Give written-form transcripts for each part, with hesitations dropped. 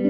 Hi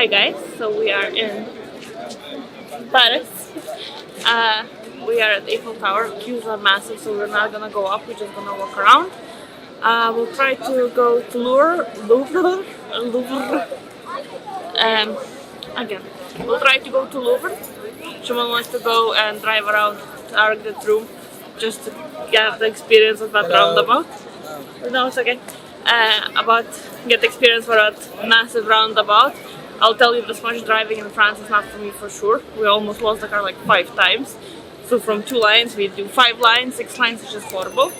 guys, so we are in Paris. We are at the Eiffel Tower. Queues are massive, so we're not gonna go up, we're just gonna walk around. We'll try to go to Louvre. Again, we'll try to go to Louvre. Someone wants to go and drive around to Arc de Triomphe just to get the experience of that roundabout. No, it's okay. Get the experience for that massive roundabout. I'll tell you this much, driving in France is not for me for sure. We almost lost the car like 5 times. So from 2 lines we do 5 lines, 6 lines is just horrible.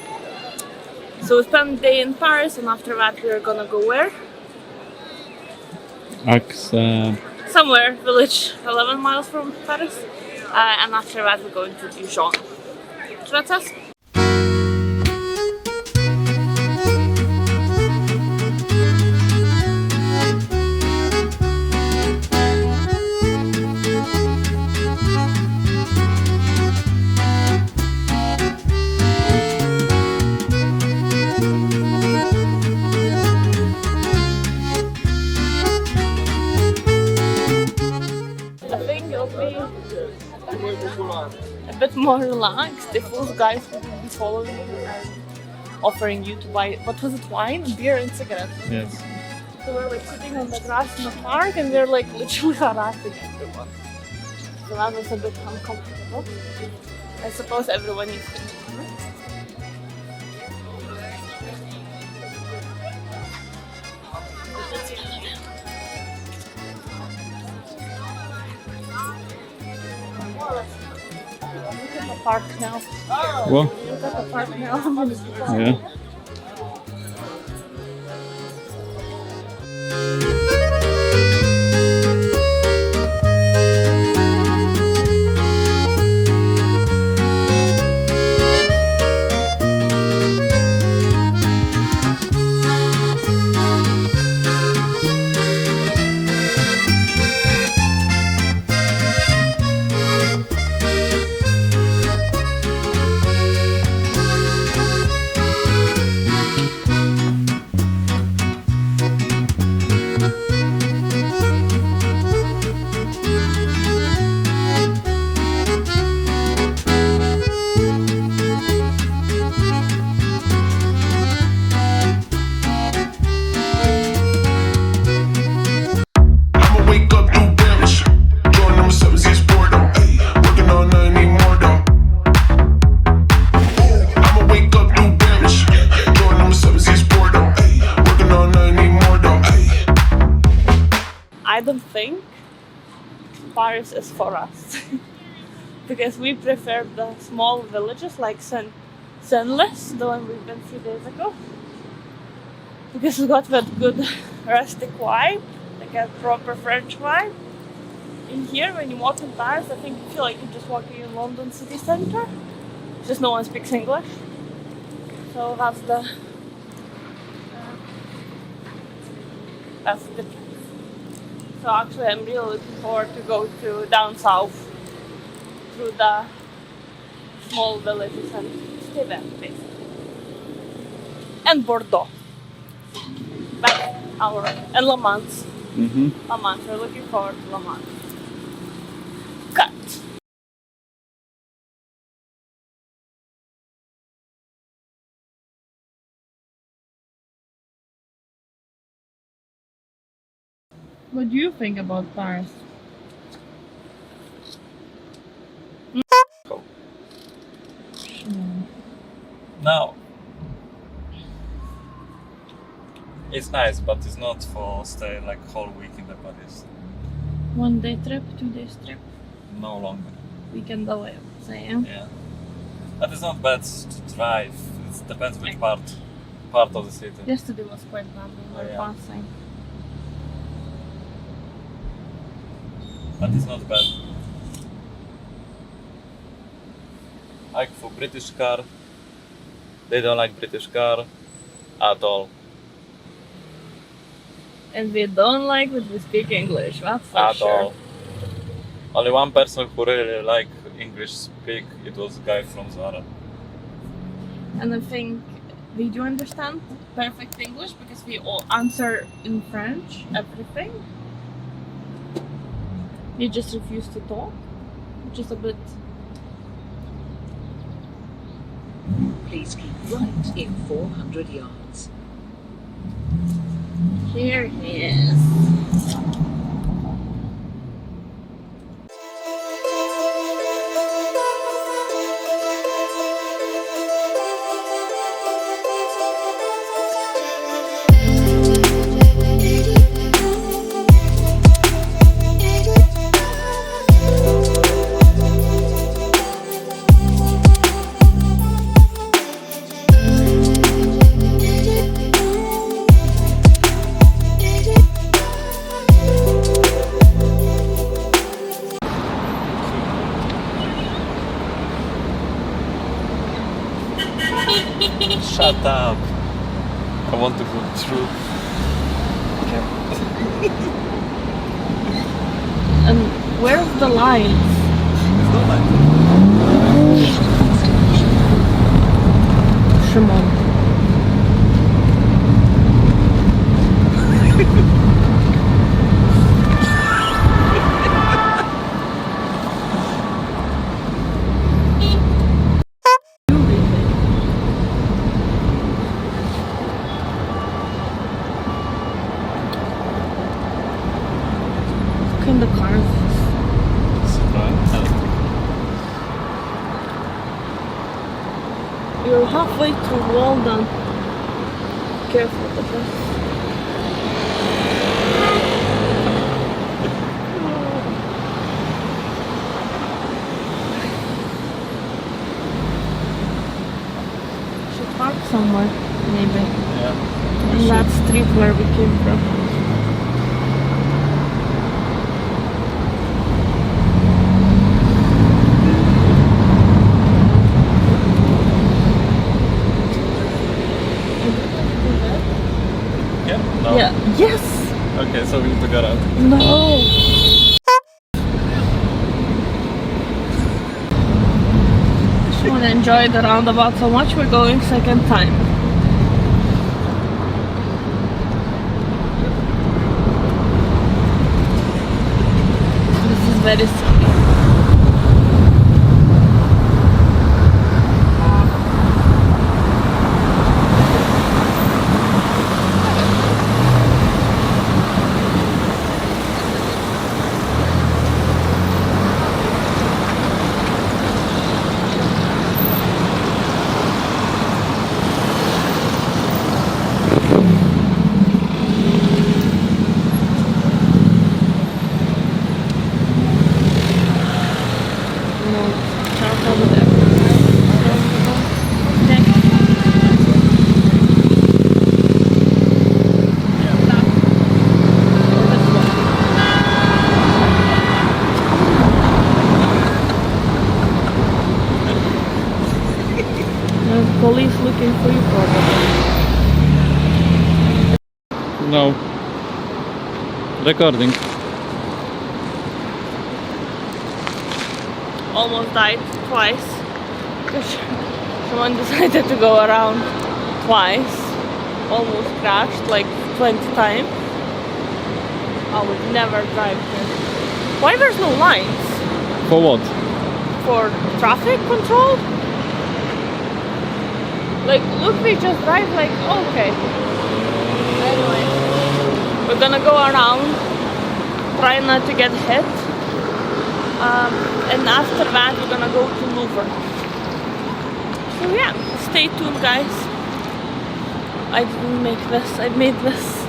So we spend the day in Paris, and after that we're gonna go where? Somewhere, village 11 miles from Paris. And after that we're going to Dijon. So that's us. A bit more relaxed if those guys would be following you and offering you to buy, what was it, wine, beer and cigarettes? Yes. So we're like sitting on the grass in the park and they're like literally harassing everyone. So that was a bit uncomfortable. I suppose everyone needs to. Look at the park now. What? Look at the park now. Yeah. I don't think Paris is for us because we prefer the small villages like Senlis, the one we've been a few days ago, because it's got that good rustic vibe, like a proper French vibe. In here, when you walk in Paris, I think you feel like you're just walking in London city centre, just no one speaks English. So that's the difference. So actually I'm really looking forward to go to down south through the small villages and stay there basically. And Bordeaux. And Le Mans. Le Mans, we're looking forward to Le Mans. Cut! What do you think about Paris? Now, It's nice, but it's not for stay like whole week in the Paris. 1 day trip, 2 days trip. No longer. Weekend away, I would say, yeah? Yeah. But it's not bad to drive. It depends which part of the city. Yesterday was quite bad, we were yeah. passing. But it's not bad. Like for British car, they don't like British car at all. And we don't like that we speak English, that's for At sure. all. Only one person who really like English speak, it was a guy from Zara. And I think we do understand perfect English because we all answer in French, everything. We just refuse to talk, which is a bit... Please keep right in 400 yards. Here he is. Shut up! I want to go through. And where's the lines? It's not like Shimon. Look in the cars. You're halfway to Walden. Careful with this. Should park somewhere, maybe. yeah. In that street where we came from. Yeah? No? Yeah. Yes! Okay, so we need to get out. No! Just want to enjoy the roundabout so much we're going second time. This is very scary. Police looking for you probably. No. Recording. Almost died twice because someone decided to go around twice. Almost crashed like 20 times. I would never drive here. Why there's no lines? For what? For traffic control? Like, look, we just drive like, okay. Anyway, we're gonna go around, try not to get hit. And after that, we're gonna go to Louvre. So yeah, stay tuned, guys. I didn't make this, I made this.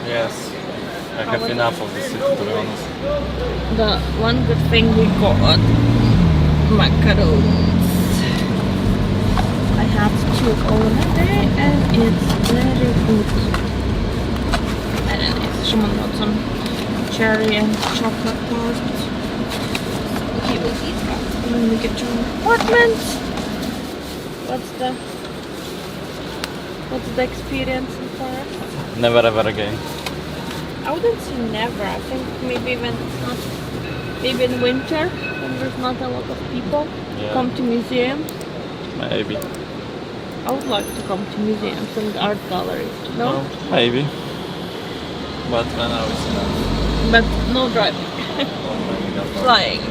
Yes, I have enough of the city, to be honest. The one good thing we got macarons. I had two already and it's very good. Very nice. Someone got some cherry and chocolate tart. We will eat that when we get to our apartment. What's the experience in Paris? Never ever again. I wouldn't say never. I think maybe when it's not, maybe in winter when there's not a lot of people come to museums. Maybe. I would like to come to museums and art galleries. No? Maybe. But when I was But no driving. Flying.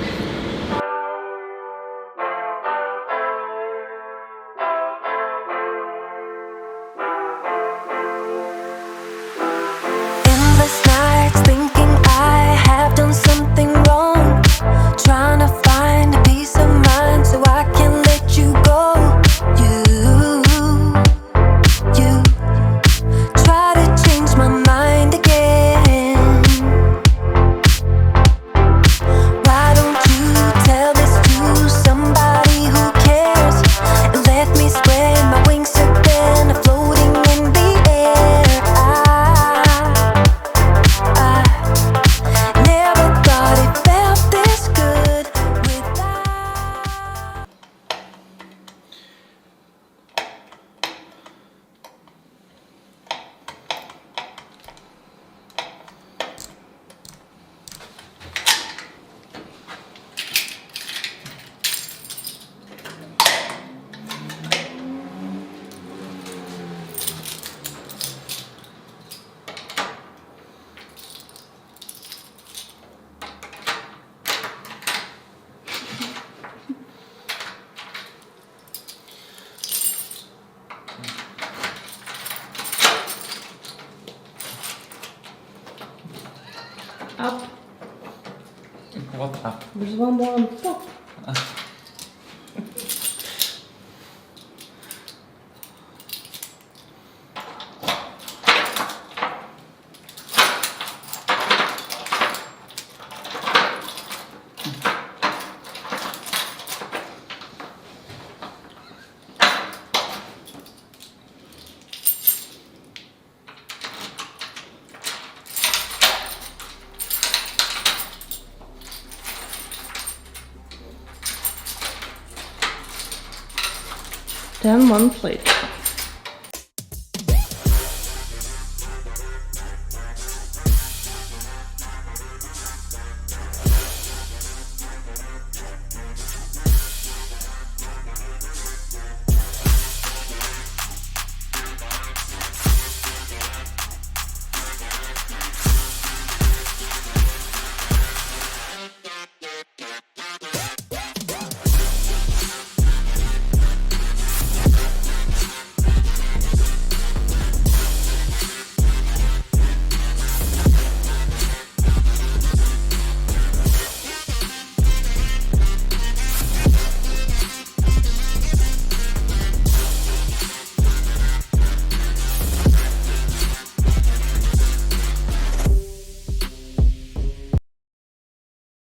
Up. What up? There's one more on top. Then one plate.